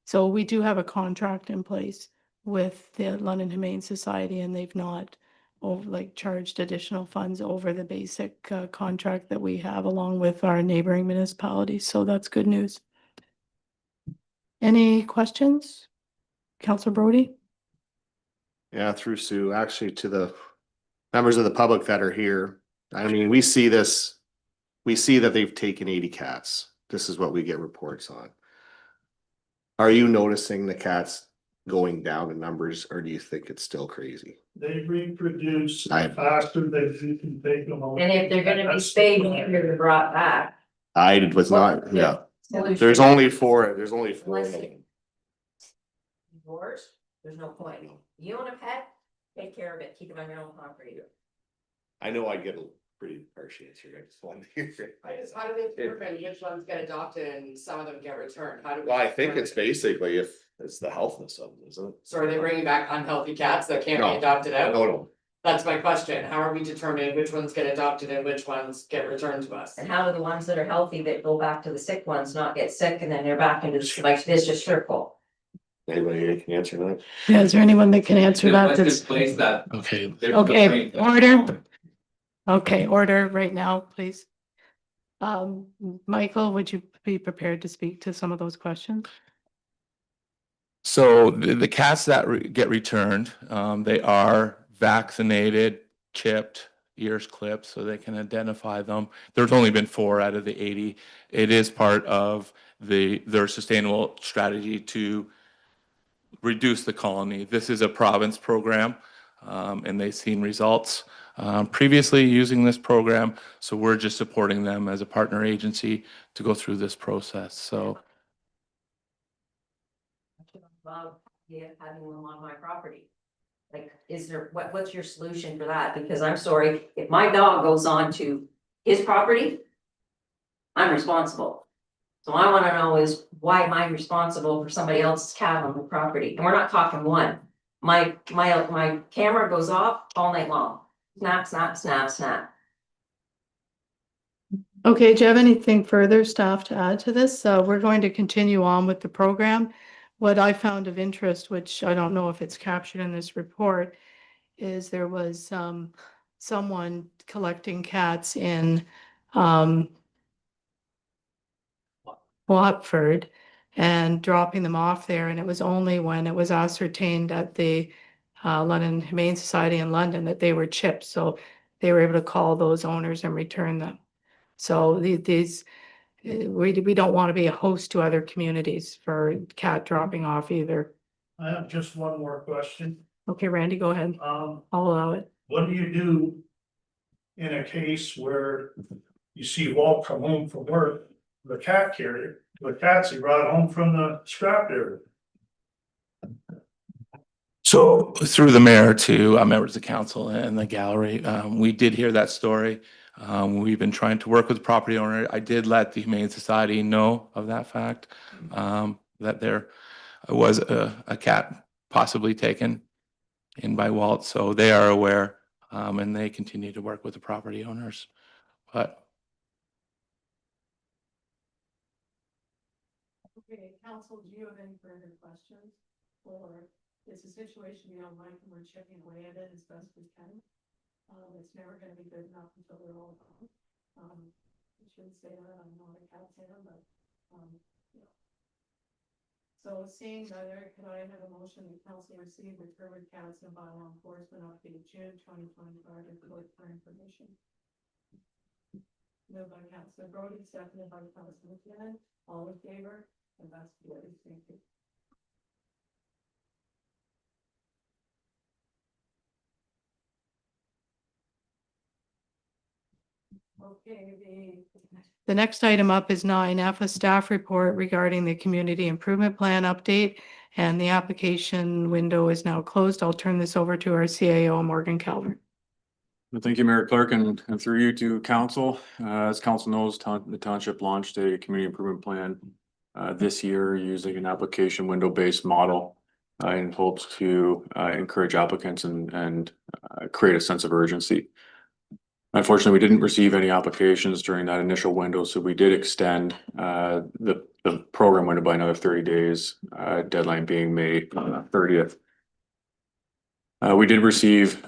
so we do have a contract in place with the London Humane Society, and they've not charged additional funds over the basic contract that we have along with our neighboring municipalities. So that's good news. Any questions? Councillor Brody? Yeah, through Sue, actually to the members of the public that are here. I mean, we see this, we see that they've taken 80 cats. This is what we get reports on. Are you noticing the cats going down in numbers, or do you think it's still crazy? They reproduce I- faster than you can take them on. And if they're gonna be spayed and neutered or brought back. I was not, yeah. There's only 4, there's only 4. Unless they- Yours, there's no point. You own a pet, take care of it, keep it on your own property. I know I get a pretty harsh answer. I just wanted to hear. How do they determine which ones get adopted and some of them get returned? How do we? Well, I think determine- it's basically if it's the healthness of them, isn't it? So are they bringing back unhealthy cats that can't No. be adopted out? No. That's my question. How are we determining which ones get adopted and which ones get returned to us? And how do the ones that are healthy that go back to the sick ones not get sick and then they're back into like this just circle? Anybody can answer that? Yeah, is there anyone that can answer that? Let's That's- displace that. Okay. Okay, order. Okay, order right now, please. Michael, would you be prepared to speak to some of those questions? So the cats that get returned, they are vaccinated, chipped, ears clipped, so they can identify them. There's only been 4 out of the 80. It is part of their sustainable strategy to reduce the colony. This is a province program, and they've seen results previously using this program. So we're just supporting them as a partner agency to go through this process. So Love having them on my property. Like, is there, what's your solution for that? Because I'm sorry, if my dog goes on to his property, I'm responsible. So I wanna know is why am I responsible for somebody else's cat on the property? And we're not talking one. My camera goes off all night long. Snap, snap, snap, snap. Okay, do you have anything further, staff, to add to this? We're going to continue on with the program. What I found of interest, which I don't know if it's captured in this report, is there was someone collecting cats in Watford and dropping them off there, and it was only when it was ascertained at the London Humane Society in London that they were chipped, so they were able to call those owners and return them. So these, we don't want to be a host to other communities for cat dropping off either. I have just one more question. Okay, Randy, go ahead. I'll allow it. What do you do in a case where you see Walt come home from work, the cat carrier, the cats he brought home from the scrapyard? So through the mayor to members of council and the gallery, we did hear that story. We've been trying to work with the property owner. I did let the Humane Society know of that fact, that there was a cat possibly taken in by Walt, so they are aware, and they continue to work with the property owners. But Okay, council, do you have any further questions? Or it's a situation you don't like and we're chipping away at it as best we can. It's never gonna be good enough until they're all gone. I shouldn't say that, I'm not a cat sitter, but, yeah. So seeing that, could I have a motion that council receive recovered cats and bylaw enforcement update June 2025 and collect for information? Moved by Councilor Brody, seconded by Councilor McKinnon, all in favor? And that's good, thank you. Okay, the next item up is 9F, a staff report regarding the community improvement plan update, and the application window is now closed. I'll turn this over to our CAO, Morgan Calvert. Thank you, Mayor Clerk, and through you to council. As council knows, the township launched a community improvement plan this year using an application window-based model in hopes to encourage applicants and create a sense of urgency. Unfortunately, we didn't receive any applications during that initial window, so we did extend the program window by another 30 days, deadline being May 30th. We did receive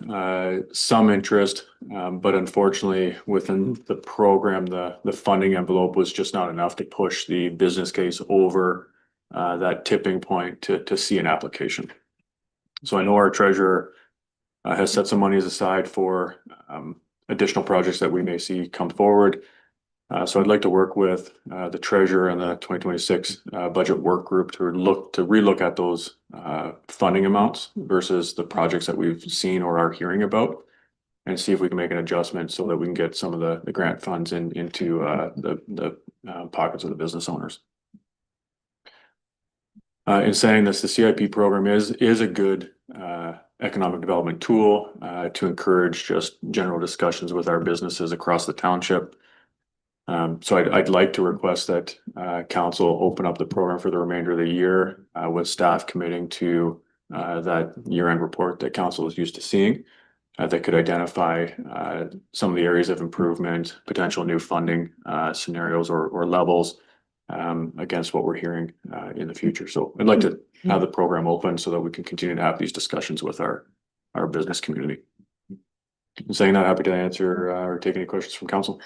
some interest, but unfortunately, within the program, the funding envelope was just not enough to push the business case over that tipping point to see an application. So I know our treasurer has set some monies aside for additional projects that we may see come forward. So I'd like to work with the treasurer and the 2026 budget work group to relook at those funding amounts versus the projects that we've seen or are hearing about, and see if we can make an adjustment so that we can get some of the grant funds into the pockets of the business owners. In saying this, the CIP program is a good economic development tool to encourage just general discussions with our businesses across the township. So I'd like to request that council open up the program for the remainder of the year with staff committing to that year-end report that council is used to seeing that could identify some of the areas of improvement, potential new funding scenarios or levels against what we're hearing in the future. So I'd like to have the program open so that we can continue to have these discussions with our business community. In saying that, happy to answer or take any questions from council.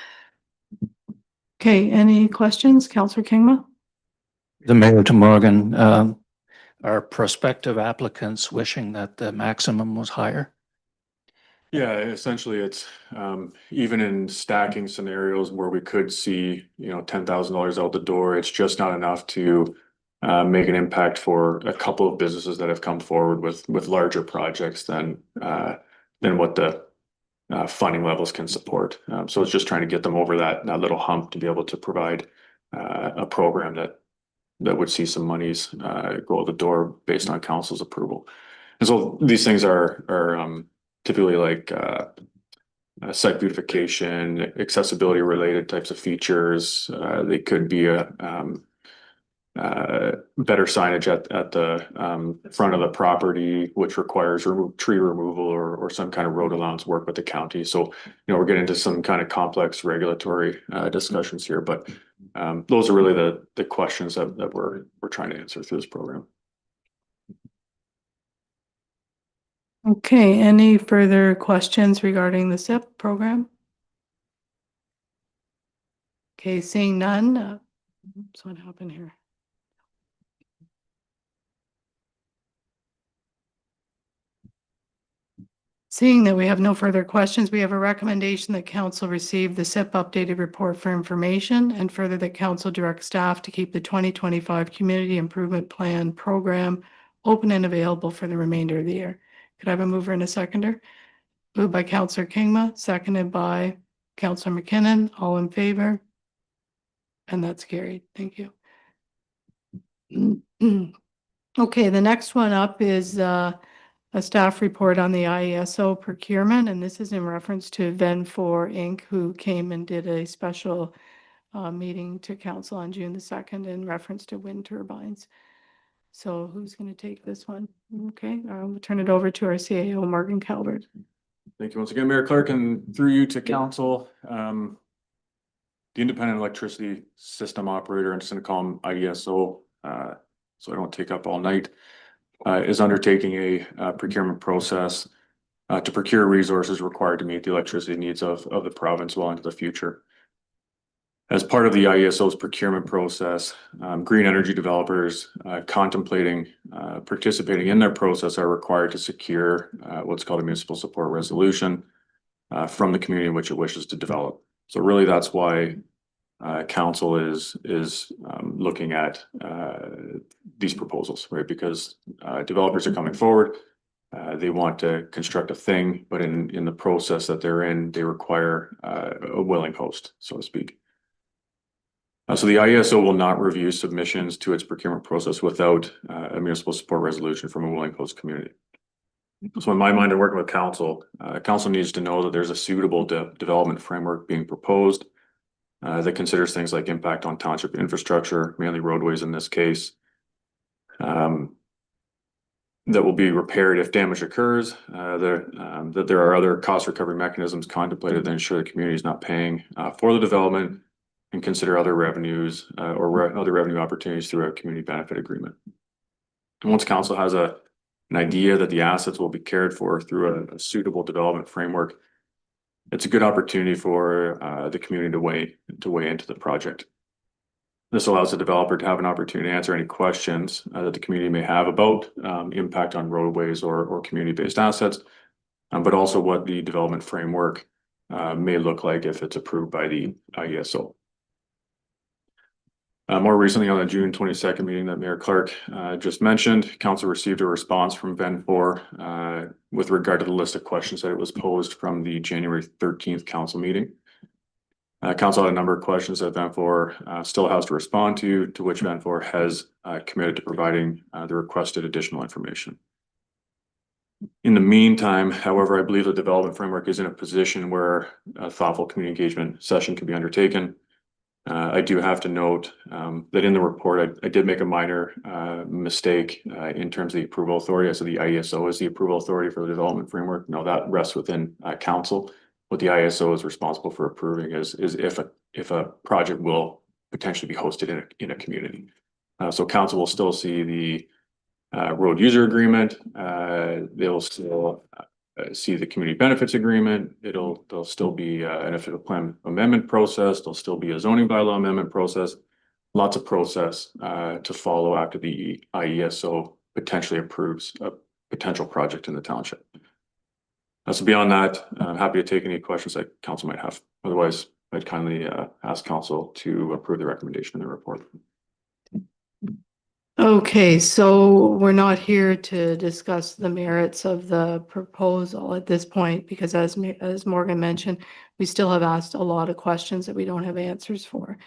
Okay, any questions, Councillor Kingma? The mayor to Morgan, are prospective applicants wishing that the maximum was higher? Yeah, essentially it's even in stacking scenarios where we could see, $10,000 out the door, it's just not enough to make an impact for a couple of businesses that have come forward with larger projects than what the funding levels can support. So it's just trying to get them over that little hump to be able to provide a program that would see some monies go out the door based on council's approval. And so these things are typically like site beautification, accessibility related types of features. They could be a better signage at the front of the property, which requires tree removal or some kind of road allowance work with the county. So, we're getting into some kind of complex regulatory discussions here, but those are really the questions that we're trying to answer through this program. Okay, any further questions regarding the SIP program? Okay, seeing none. Oops, what happened here? Seeing that we have no further questions, we have a recommendation that council receive the SIP updated report for information, and further that council direct staff to keep the 2025 Community Improvement Plan program open and available for the remainder of the year. Could I have a mover and a seconder? Moved by Councillor Kingma, seconded by Councillor McKinnon. All in favor? And that's carried. Thank you. Okay, the next one up is a staff report on the IESO procurement, and this is in reference to Ven4 Inc., who came and did a special meeting to council on June the 2nd in reference to wind turbines. So who's going to take this one? Okay, we'll turn it over to our CAO, Morgan Calvert. Thank you once again, Mayor Clerk, and through you to council. The Independent Electricity System Operator, and just going to call them IESO, so I don't take up all night, is undertaking a procurement process to procure resources required to meet the electricity needs of the province well into the future. As part of the IESO's procurement process, green energy developers contemplating participating in their process are required to secure what's called a municipal support resolution from the community in which it wishes to develop. So really, that's why council is looking at these proposals, right? Because developers are coming forward, they want to construct a thing, but in the process that they're in, they require a willing host, so to speak. So the IESO will not review submissions to its procurement process without a municipal support resolution from a willing host community. So in my mind, in working with council, council needs to know that there's a suitable development framework being proposed that considers things like impact on township infrastructure, mainly roadways in this case, that will be repaired if damage occurs, that there are other cost recovery mechanisms contemplated to ensure the community is not paying for the development, and consider other revenues or other revenue opportunities through a community benefit agreement. And once council has an idea that the assets will be cared for through a suitable development framework, it's a good opportunity for the community to weigh into the project. This allows the developer to have an opportunity to answer any questions that the community may have about impact on roadways or community-based assets, but also what the development framework may look like if it's approved by the IESO. More recently, on the June 22nd meeting that Mayor Clark just mentioned, council received a response from Ven4 with regard to the list of questions that it was posed from the January 13th council meeting. Council had a number of questions that Ven4 still has to respond to which Ven4 has committed to providing the requested additional information. In the meantime, however, I believe the development framework is in a position where a thoughtful community engagement session can be undertaken. I do have to note that in the report, I did make a minor mistake in terms of the approval authority. I said the IESO is the approval authority for the development framework. No, that rests within council. What the IESO is responsible for approving is if a project will potentially be hosted in a community. So council will still see the road user agreement. They'll still see the community benefits agreement. There'll still be an official plan amendment process. There'll still be a zoning bylaw amendment process. Lots of process to follow after the IESO potentially approves a potential project in the township. So beyond that, I'm happy to take any questions that council might have. Otherwise, I'd kindly ask council to approve the recommendation in the report. Okay, so we're not here to discuss the merits of the proposal at this point, because as Morgan mentioned, we still have asked a lot of questions that we don't have answers for.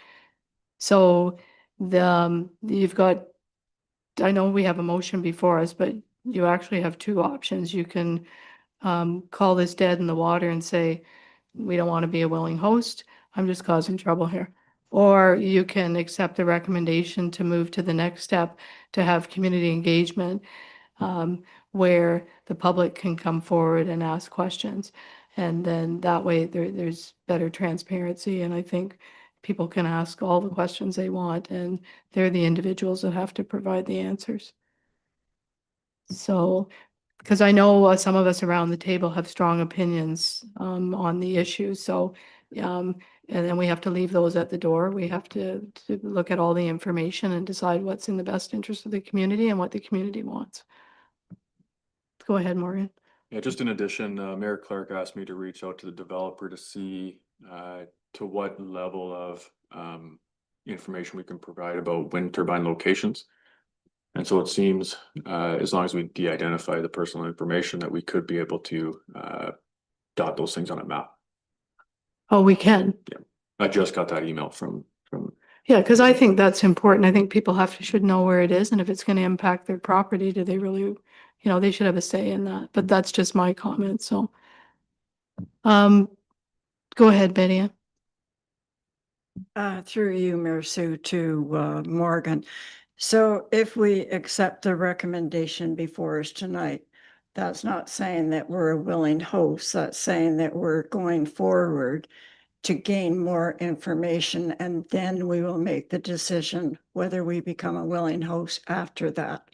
So you've got, I know we have a motion before us, but you actually have two options. You can call this dead in the water and say, we don't want to be a willing host. I'm just causing trouble here. Or you can accept the recommendation to move to the next step, to have community engagement, where the public can come forward and ask questions. And then that way there's better transparency. And I think people can ask all the questions they want, and they're the individuals that have to provide the answers. So, because I know some of us around the table have strong opinions on the issue. So, and then we have to leave those at the door. We have to look at all the information and decide what's in the best interest of the community and what the community wants. Go ahead, Morgan. Yeah, just in addition, Mayor Clark asked me to reach out to the developer to see to what level of information we can provide about wind turbine locations. And so it seems as long as we de-identify the personal information, that we could be able to dot those things on a map. Oh, we can. I just got that email from Yeah, because I think that's important. I think people should know where it is, and if it's going to impact their property, do they really, they should have a say in that. But that's just my comment. So, go ahead, Betty Ann. Through you, Mayor Sue, to Morgan. So if we accept the recommendation before us tonight, that's not saying that we're a willing host. That's saying that we're going forward to gain more information, and then we will make the decision whether we become a willing host after that.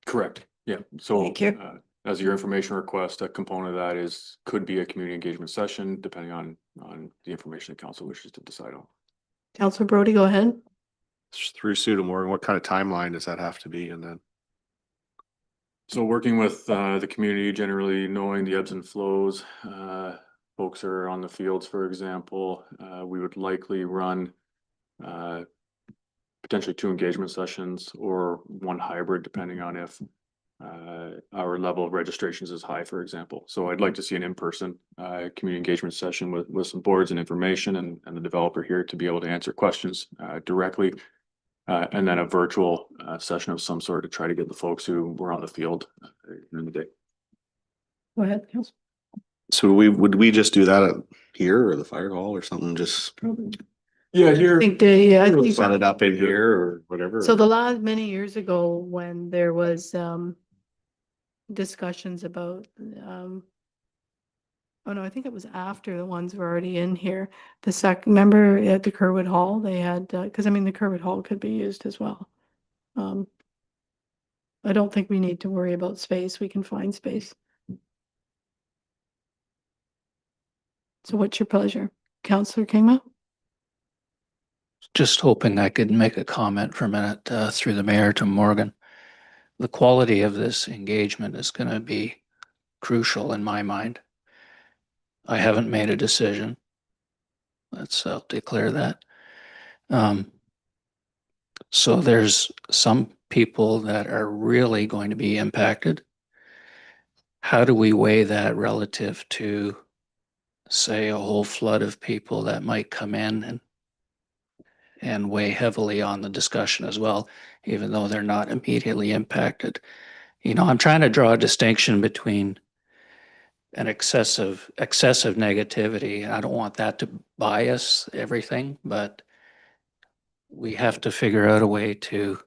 correct. Yeah, so Thank you. As your information request, a component of that could be a community engagement session, depending on the information the council wishes to decide on. Councilor Brody, go ahead. Through Sue to Morgan, what kind of timeline does that have to be? And then So working with the community, generally knowing the ebbs and flows, folks are on the fields, for example, we would likely run potentially 2 engagement sessions or 1 hybrid, depending on if our level of registrations is high, for example. So I'd like to see an in-person community engagement session with some boards and information and the developer here to be able to answer questions directly. And then a virtual session of some sort to try to get the folks who were on the field in the day. Go ahead, Councilor. so would we just do that here or the fire hall or something? Just Yeah, here. I think set it up in here or whatever. so. Many years ago, when there was discussions about oh no, I think it was after the ones were already in here. Remember at the Kerwood Hall, they had, because I mean, the Kerwood Hall could be used as well. I don't think we need to worry about space. We can find space. So what's your pleasure? Councillor Kingma? Just hoping I could make a comment for a minute through the mayor to Morgan. The quality of this engagement is going to be crucial in my mind. I haven't made a decision. I'll declare that. So there's some people that are really going to be impacted. How do we weigh that relative to, say, a whole flood of people that might come in and weigh heavily on the discussion as well, even though they're not immediately impacted? I'm trying to draw a distinction between an excessive negativity. I don't want that to bias everything, but we have to figure out a way to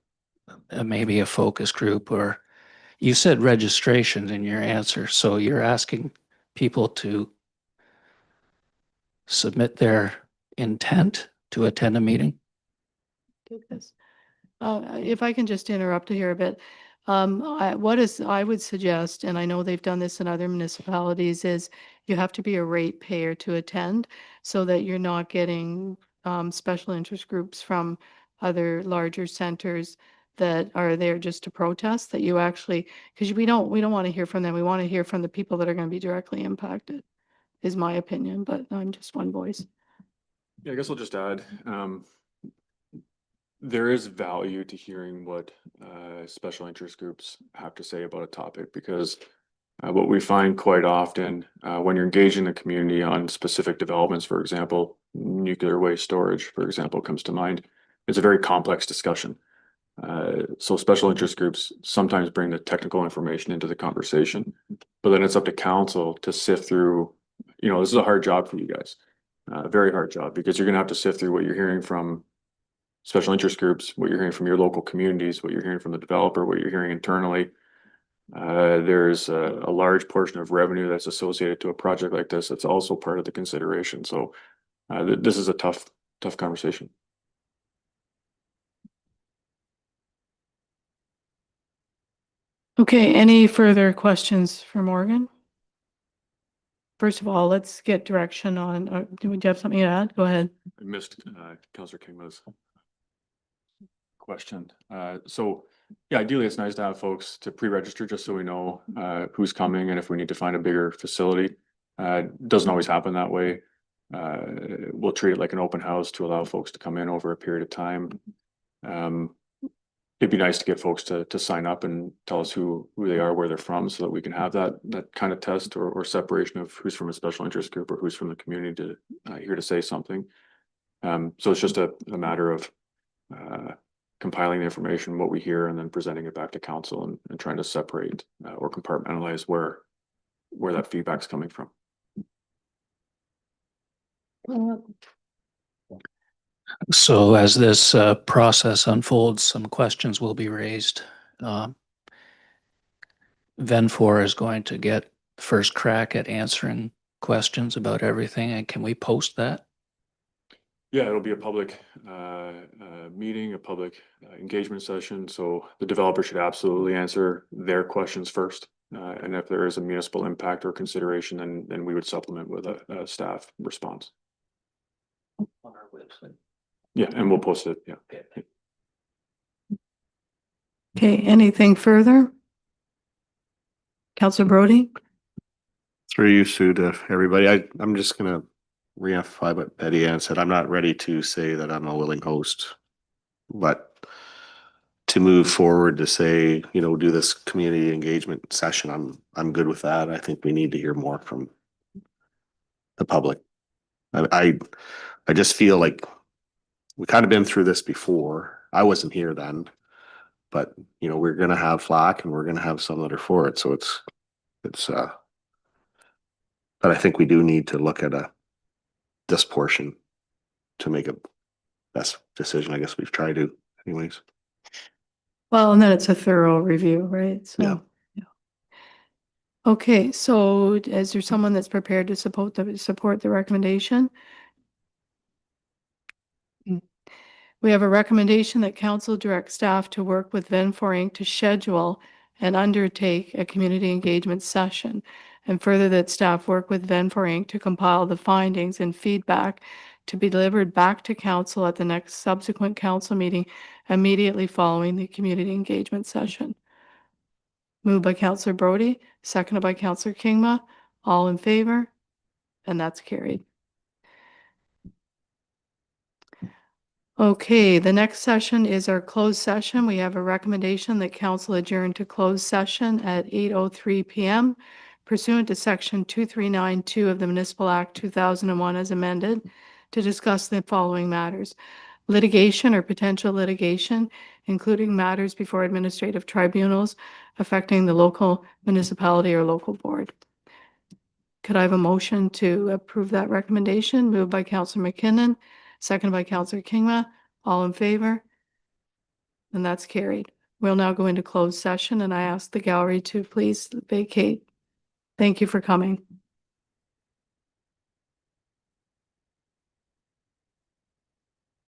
maybe a focus group. Or you said registrations in your answer, so you're asking people to submit their intent to attend a meeting? Take this. If I can just interrupt here a bit. I would suggest, and I know they've done this in other municipalities, is you have to be a ratepayer to attend, so that you're not getting special interest groups from other larger centers that are there just to protest, that you actually, because we don't want to hear from them. We want to hear from the people that are going to be directly impacted, is my opinion, but I'm just one voice. Yeah, I guess I'll just add, there is value to hearing what special interest groups have to say about a topic, because what we find quite often when you're engaging the community on specific developments, for example, nuclear waste storage, for example, comes to mind. It's a very complex discussion. So special interest groups sometimes bring the technical information into the conversation, but then it's up to council to sift through, this is a hard job for you guys. Very hard job, because you're gonna have to sift through what you're hearing from special interest groups, what you're hearing from your local communities, what you're hearing from the developer, what you're hearing internally. There's a large portion of revenue that's associated to a project like this that's also part of the consideration. So this is a tough conversation. Okay, any further questions for Morgan? First of all, let's get direction on, do you have something to add? Go ahead. I missed Councillor Kingma's question. So yeah, ideally it's nice to have folks to pre-register just so we know who's coming and if we need to find a bigger facility. Doesn't always happen that way. We'll treat it like an open house to allow folks to come in over a period of time. It'd be nice to get folks to sign up and tell us who they are, where they're from, so that we can have that kind of test or separation of who's from a special interest group or who's from the community to here to say something. So it's just a matter of compiling the information, what we hear, and then presenting it back to council and trying to separate or compartmentalize where that feedback's coming from. So as this process unfolds, some questions will be raised. Venfor is going to get first crack at answering questions about everything, and can we post that? Yeah, it'll be a public meeting, a public engagement session. So the developer should absolutely answer their questions first. And if there is a municipal impact or consideration, then we would supplement with a staff response. On our website. Yeah, and we'll post it. Yeah. Okay, anything further? Councillor Brody? Through you, Sue, to everybody. I'm just gonna re-emphasize what Betty Ann said. I'm not ready to say that I'm a willing host, but to move forward to say, do this community engagement session, I'm good with that. I think we need to hear more from the public. I just feel like we kind of been through this before. I wasn't here then, but we're gonna have flack and we're gonna have some that are for it. So it's but I think we do need to look at this portion to make a best decision. I guess we've tried to anyways. Well, and then it's a thorough review, right? So, yeah. Okay, so is there someone that's prepared to support the recommendation? We have a recommendation that council direct staff to work with Venfor Inc. to schedule and undertake a community engagement session, and further that staff work with Venfor Inc. to compile the findings and feedback to be delivered back to council at the next subsequent council meeting immediately following the community engagement session. Moved by Councillor Brody, seconded by Councillor Kingma. All in favor? And that's carried. Okay, the next session is our closed session. We have a recommendation that council adjourn to closed session at 8:03 p.m. pursuant to section 2392 of the Municipal Act 2001 as amended to discuss the following matters: litigation or potential litigation, including matters before administrative tribunals affecting the local municipality or local board. Could I have a motion to approve that recommendation? Moved by Councillor McKinnon, seconded by Councillor Kingma. All in favor? And that's carried. We'll now go into closed session, and I ask the gallery to please vacate. Thank you for coming.